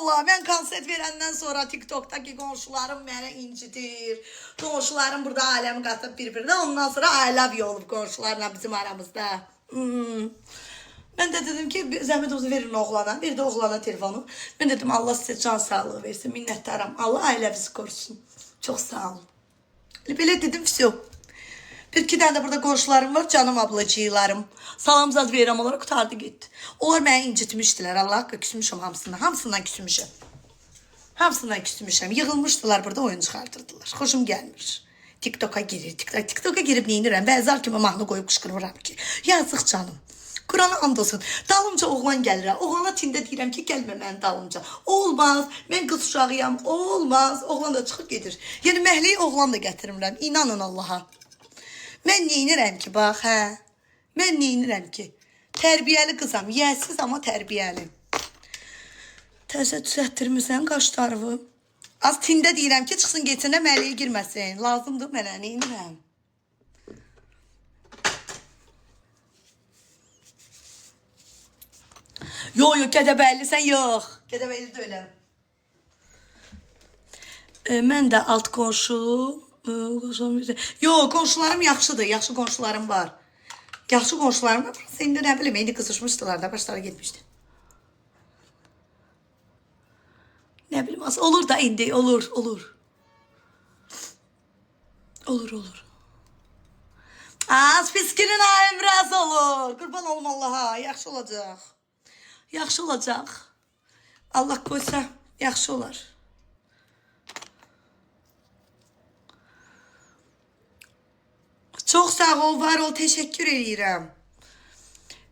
Allah, mən konsert verəndən sonra TikTok'daki qonşularım mənə incidir. Qonşularım burada aləmi qatıb bir-birinə. Ondan sonra I love you olub qonşularla bizim aramızda. Mən də dedim ki, zəhmət olsa verin oğlana. Bir də oğlana telefonu. Mən dedim, Allah sizə can sağlığı versin, minnətdaram. Allah ailəvizi korusun. Çox sağ olun. Belə dedim, vəsə. Bir-iki dənə də burada qonşularım var, canım ablacıqlarım. Salam zad verirəm, onlara qutardı getdi. Onlar məni incitmişdilər, Allah haqqı küsmüşəm hamısından. Hamısından küsmüşəm. Hamısından küsmüşəm. Yığılmışdılar burada, oyun çıxartırdılar. Xoşum gəlmir. TikTok'a girir, TikTok'a girib neyinirəm. Bəzər kimi mahnı qoyub qışqırıram ki, yazıq canım. Kur'an'a and olsun. Dalımca oğlan gəlir. Oğlana tində deyirəm ki, gəlmə mənim dalımca. Olmaz. Mən qız uşağıyam. Olmaz. Oğlan da çıxıb gedir. Yəni məhliyi oğlan da gətirirəm. İnanın Allaha. Mən neyinirəm ki, bax, hə? Mən neyinirəm ki? Tərbiyəli qızam. Yəsiz, amma tərbiyəli. Təzə düzətdirmirsən qaşlarımı. Az tində deyirəm ki, çıxsın geçində məhliyə girməsin. Lazımdır mənə, neyinirəm? Yox, Gədəbəylisən, yox. Gədəbəyli də öləm. Mən də alt qonşu... Yox, qonşularım yaxşıdır. Yaxşı qonşularım var. Yaxşı qonşularım var. İndi nə bilim, indi qızışmışdılar da, başları getmişdi. Nə bilim, olur da indi, olur. Olur. Az fiskinin ayım biraz olur. Qurban olum Allaha, yaxşı olacaq. Yaxşı olacaq. Allah qoysa, yaxşı olar. Çox sağ ol, var ol, təşəkkür edirəm.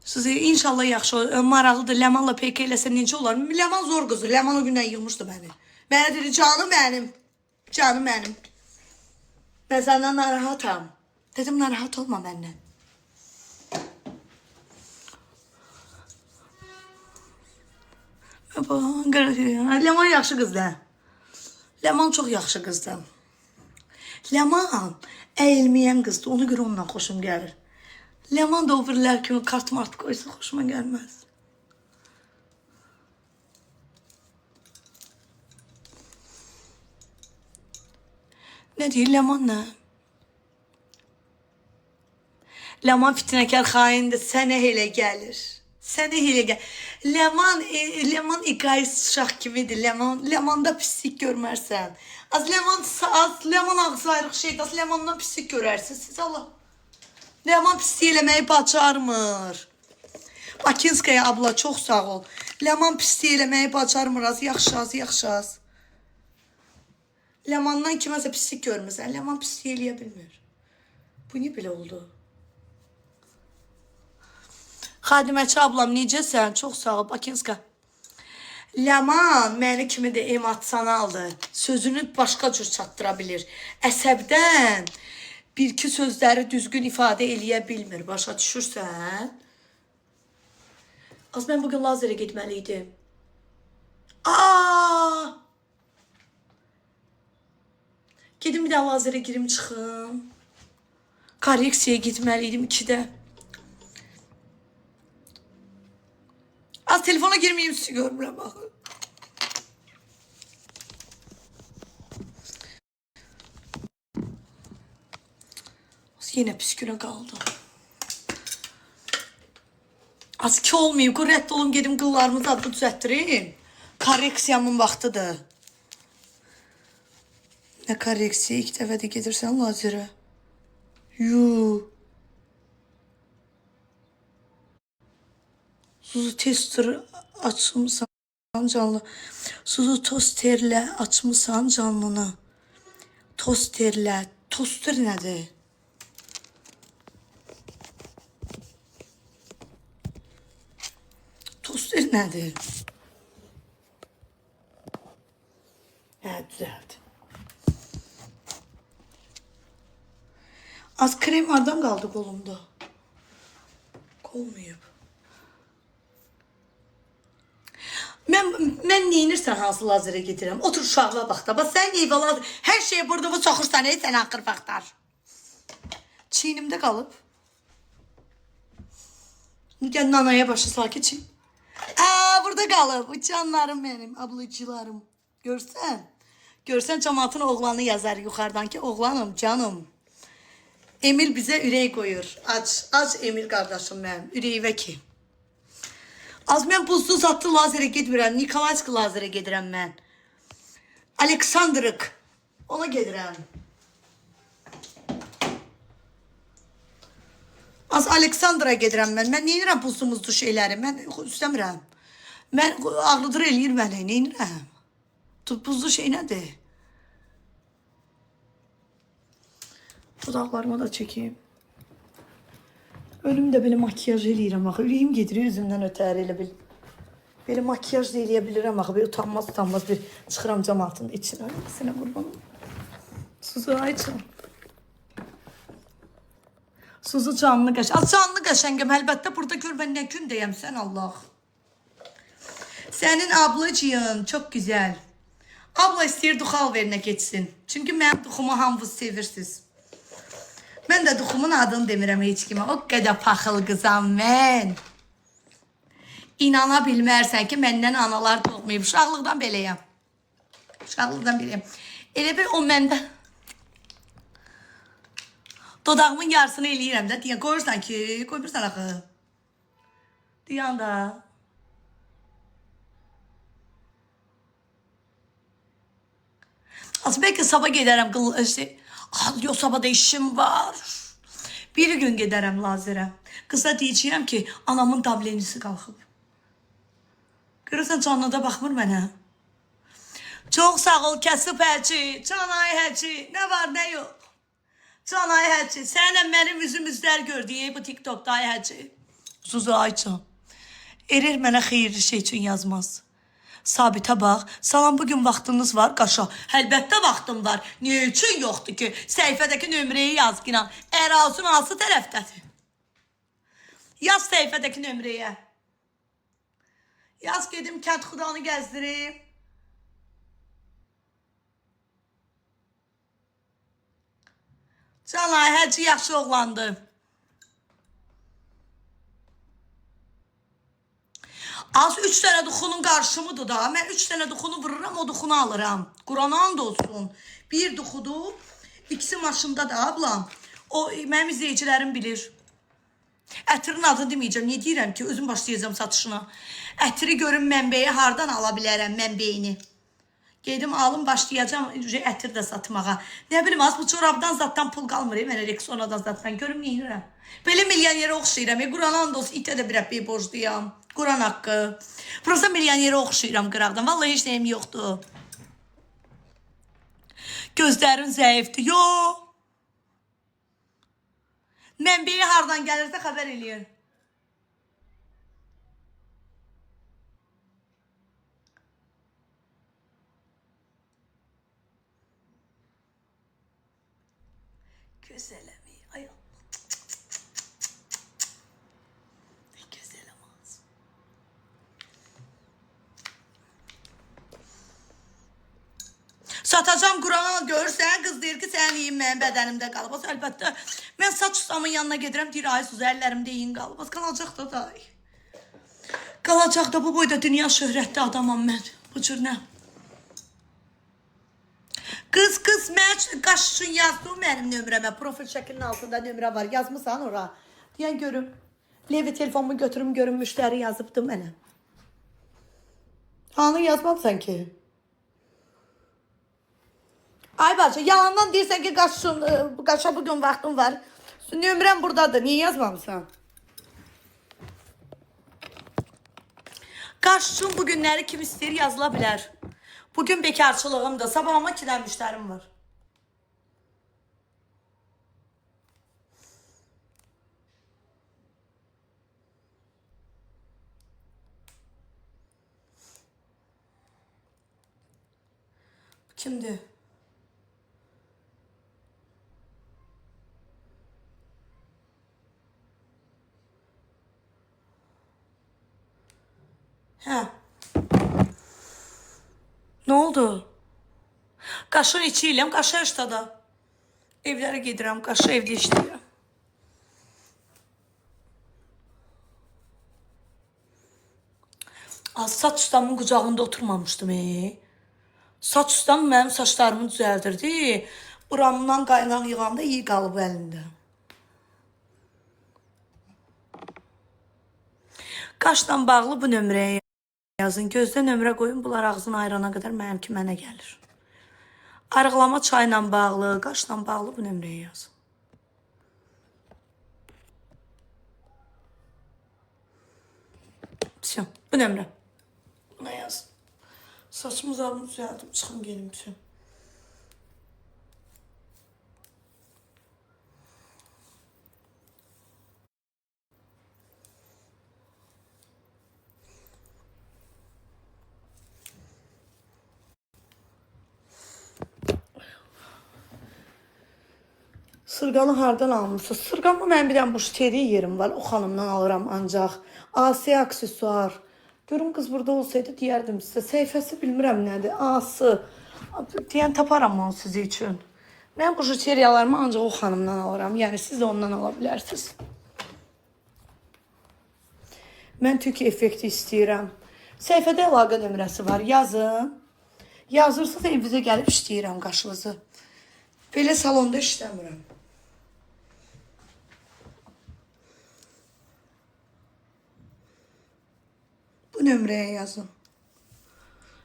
Sizi inşallah yaxşı olur. Maraqlıdır, Ləmanla PK eləsə necə olar? Ləman zor qızı, Ləman o gündən yığmışdı məni. Mənə dedi, canım mənim. Canım mənim. Mən səndən narahatam. Dedim, narahat olma məndən. Ləman yaxşı qızdır. Ləman çox yaxşı qızdır. Ləman əyilməyən qızdır. Ona görə ondan xoşum gəlir. Ləman da o birilər kimi kart-mart qoysa xoşuma gəlməz. Nə deyir Ləman nə? Ləman fitnəkar xaindir. Sənə elə gəlir. Sənə elə gəlir. Ləman egoist uşaq kimidir. Ləmanda pislik görmərsən. Az Ləman ağzı ayrıq şeydir. Az Ləmandan pislik görərsiniz. Siz Allah. Ləman pislik eləməyi bacarmır. Bakinskaya abla çox sağ ol. Ləman pislik eləməyi bacarmır. Az yaxşı az. Ləmandan kiməsə pislik görmürsən. Ləman pislik eləyə bilmir. Bu niyə belə oldu? Xadiməçi ablam, necəsən? Çox sağ ol, Bakinska. Ləman məni kimi də emosionaldır. Sözünü başqa cür çatdıra bilir. Əsəbdən bir-iki sözləri düzgün ifadə eləyə bilmir. Başa düşürsən? Az mən bugün lazerə getməliydim. Gedim bir daha lazerə girim çıxım. Korreksiyaya getməliydim 2-də. Az telefona girmeyeyim, sizi görmürəm baxın. Az yenə pis günə qaldım. Az ki olmayayım, qürrətli olum, gedim qıllarımızı adını düzətdirim. Korreksiyamın vaxtıdır. Nə korreksiya? İlk dəfə də gedirsən lazerə. Yuuu. Suzu tester açmışsan canlı. Suzu tosterlə açmışsan canlını. Tosterlə. Toster nədir? Toster nədir? Hə, düzəldi. Az krem hardan qaldı qolumda? Qolmayıb. Mən neyinirsən hansı lazerə gedirəm? Otur uşaqla bax da. Bax sən eyvallah. Hər şey burada bu çoxursan. Sən axır vaxtlar. Çiynimdə qalıb. Gəl nanaya başı sakit çiyn. Burada qalıb. Uçanlarım benim, ablacılarım. Görsən cəmaatın oğlanı yazar yuxarıdan ki, oğlanım, canım. Emil bizə ürək qoyur. Aç Emil qardaşım mənim, ürəyivə ki. Az mən buzlu zatlı lazerə getmirəm, Nikolaysk lazerə gedirəm mən. Aleksandrık, ona gedirəm. Az Aleksandra gedirəm mən. Mən neyirəm buzlu şeyləri? Mən istəmirəm. Mən ağrıdır eləyir məni. Neyirəm? Buzlu şey nədir? Dodaqlarıma da çəkeyim. Ölüm də belə makyaj eləyirəm axı. Ürəyim gedir üzümdən ötər elə bil. Belə makyaj da eləyə bilirəm axı. Belə utanmaz bir çıxıram cəmaatın içinə. Sənə qurbanım. Suzu ayçın. Suzu canlı qəşəng. Canlı qəşəngəm. Əlbəttə burada gör mən nə gün deyəm sən Allah. Sənin ablacığın çok güzel. Abla istəyir duxal verinə geçsin. Çünki mənim duxumu hamınız sevirsiniz. Mən də duxumun adını demirəm heç kimə. O qədər paxıl qızam mən. İnana bilmərsən ki, məndən analar doğmayıb. Uşaqlıqdan beləyəm. Elə bir o məndə dodağımın yarısını eləyirəm də. Deyən, qoyursan ki, qoymursan axı. Deyən da. Az belki sabah gedərəm. Yok sabah da işim var. Bir gün gedərəm lazerə. Qıza deyəcəyəm ki, anamın davlenisi qalxıb. Görürsən canlıda baxmır mənə. Çox sağ ol kəsib həci, canay həci, nə var nə yox. Canay həci, sənə mənim üzümüzlər gördüyü bu TikTok'da ay həci. Suzu Aycan. Erir mənə xeyirli şey üçün yazmaz. Sabitə bax, salam bugün vaxtınız var qaşa. Əlbəttə vaxtım var. Niyə üçün yoxdur ki? Səhifədəki nömrəyi yaz qinan. Ərazun hansı tərəfdədir? Yaz səhifədəki nömrəyə. Yaz gedim kənd xudanı gəzdirim. Canay həci yaxşı oğlandı. Az 3 tane duxunun qarşımıdır da. Mən 3 tane duxunu vururam, o duxunu alıram. Qurana and olsun. Bir duxudur. İkisi maşında da ablam. O mənim izleyicilərim bilir. Ətirin adını deməyəcəm. Niyə deyirəm ki, özüm başlayacağım satışına. Ətiri görüm mənbəyi hardan ala bilərəm mənbəyini. Gedim alım başlayacağım ətir də satmağa. Nə bilim az bu çorabdan zatdan pul qalmır. Mənə Rexonadan zatdan görüm neyirəm. Belə milyonerə oxşayıram. Qurana and olsun itə də bir əpəyi borcluyam. Quran haqqı. Prosta milyonerə oxşayıram qıraqdan. Vallahi heç nəyim yoxdur. Gözlərin zəifdir. Yox. Mənbəyi hardan gəlirsə xəbər eləyir. Gözələmi. Ay Allah. Gözələm ağzım. Satacağım Qurana görürsən, qız deyir ki, sən yiyin mənim bədənimdə qalıb. Əlbəttə, mən saç ustamın yanına gedirəm, deyir, ay Suz, əllərimdə yiyin qalıb. Qalacaq da day. Qalacaq da bu boyda dünya şöhrətli adamam mən. Bu cür nə? Qız, mən qaş üçün yazdım mənim nömrəmə. Profil şəklinin altında nömrə var. Yazmısan ora. Deyən görüm. Levi telefonumu götürüm, görüm müştəri yazıbdı mənə. Hanı yazmamsan ki? Ay bacı, yalandan deyirsən ki, qaşa bugün vaxtım var. Nömrəm buradadır. Niyə yazmamsan? Qaş üçün bu günləri kim istəyir yazıla bilər. Bugün bekarçılığımda, sabahıma 2 dənə müştərim var. Kimdir? Hə. Ne oldu? Qaşın içi iləm, qaşı iştada. Evlərə gedirəm, qaşı evdə işləyirəm. Az saç ustamın qucağında oturmamışdım. Saç ustam mənim saçlarımı düzəldirdi. Buramdan qaynaq yığanda iyi qalıb əlində. Qaşla bağlı bu nömrəyə yazın. Gözdə nömrə qoyun. Bunlar ağzını ayırana qədər mənimki mənə gəlir. Arıqlama çayla bağlı, qaşla bağlı bu nömrəyə yazın. Bu nömrə. Buna yazın. Saçımı zarımı düzəldim. Çıxım gelim. Sırğanı hardan almışsınız? Sırğanı mən bir dənə buşteri yerim var. O xanımdan alıram ancaq. Asiya aksesuar. Görün kız burada olsaydı deyərdim sizə. Səhifəsi bilmirəm nədir. Ası. Deyən taparam onu sizin üçün. Mən buşteriyalarımı ancaq o xanımdan alıram. Yəni siz də ondan ala bilərsiniz. Mən tük effekti istəyirəm. Səhifədə əlaqə nömrəsi var. Yazın. Yazırsınız evinizə gəlib işləyirəm qaşınızı. Belə salonda işləmirəm. Bu nömrəyə yazın.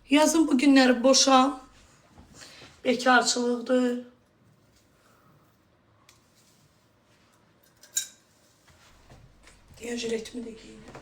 Yazın bu günləri boşam. Bekarçılıqdır. Deyən jiletimi də giyinəm.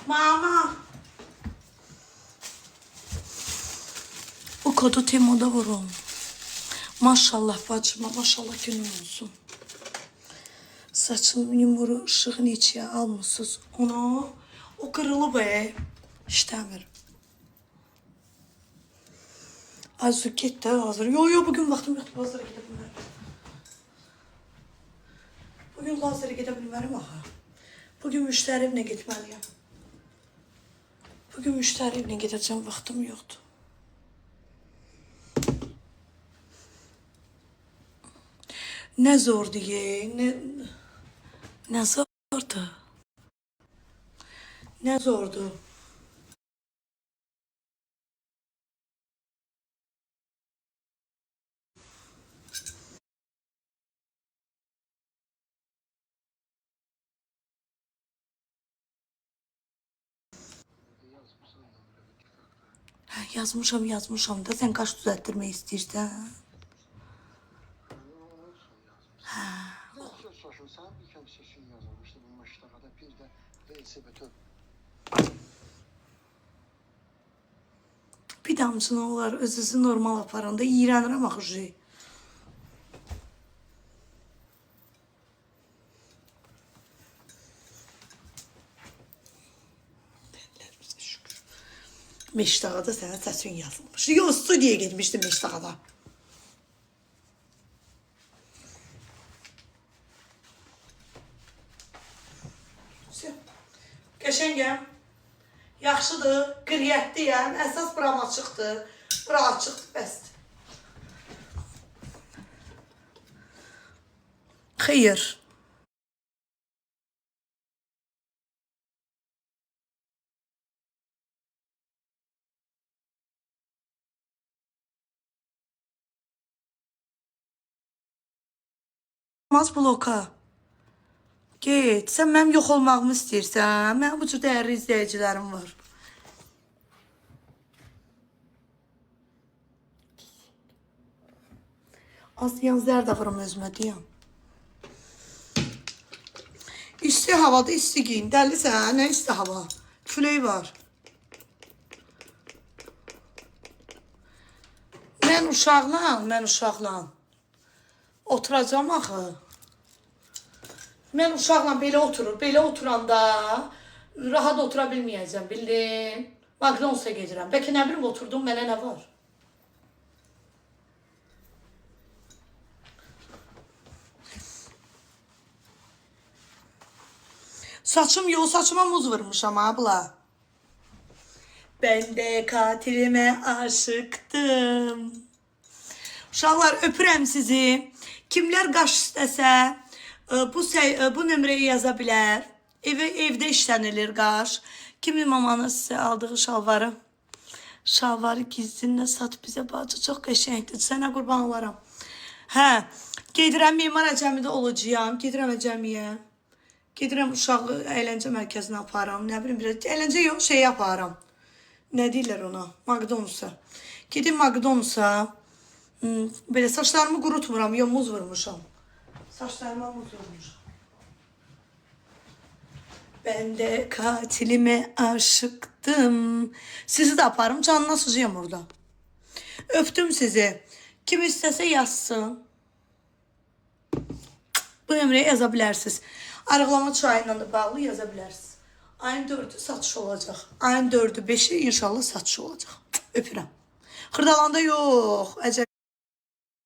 Mama. Bu kodu Temo'da vurun. Maşallah bacıma, maşallah günün olsun. Saçın yumuru ışığı neçəyə almışsınız? Onu, o kırılıb İşləmir. Azı get də hazır. Yo, bugün vaxtım yoxdur, lazerə gedə bilmərəm. Bugün lazerə gedə bilmərəm axı. Bugün müştəri evinə getməliyəm. Bugün müştəri evinə gedəcəm, vaxtım yoxdur. Nə zordur nə zordur. Nə zordur. Yazmışam da sən qaş düzəltdirmək istəyirsən. Bir damcını olar özünüzü normal aparanda iğrənirəm axı. Meştağada sənə səsin yazılmış. Yo, studiyaya getmişdim Meştağada. Qəşəngəm. Yaxşıdır, qriyyətliyəm. Əsas buram açıqdır. Bura açıqdır, bəsdir. Xeyr. Bloka. Get, sən mənim yox olmağımı istəyirsən. Mənim bu cür dəyərli izləyicilərim var. Az yan zər də vurum özümə deyəm. İsti havada isti giyin. Dəlisən, nə isti hava? Külək var. Mən uşaqla oturacağım axı. Mən uşaqla belə oturanda rahat otura bilməyəcəm, bildin? McDonald's-a gedirəm. Bəlkə nə bilim oturdum, mənə nə var? Saçıma muz vurmuşam abla. Ben de katilime aşıktım. Uşaqlar, öpürəm sizi. Kimlər qaş istəsə, bu nömrəyə yaza bilər. Evdə işlənilir qaş. Kimin mamanın sizə aldığı şalvarı gizlinlə sat bizə bacı. Çox qəşəngdir. Sənə qurban olaram. Hə, gedirəm Memar Əcəmidə olacağam. Gedirəm Əcəmiyə. Gedirəm uşağı əyləncə mərkəzinə aparam. Nə bilim, biraz əyləncə yox, şey yaparam. Nə deyirlər ona? McDonald's-a. Gedim McDonald's-a. Belə saçlarımı qurutmuram. Yox, muz vurmuşam. Saçlarıma muz vurmuşam. Ben de katilime aşıktım. Sizi de aparım. Canına sıcıyım orada. Öptüm sizi. Kim istəsə yazsın. Bu nömrəyə yaza bilərsiniz. Arıqlama çayıyla da bağlı yaza bilərsiniz. Ayın 4'ü satış olacaq. Ayın 4'ü 5'i inşallah satış olacaq. Öpürəm. Xırdalanda yox. Əcəmi.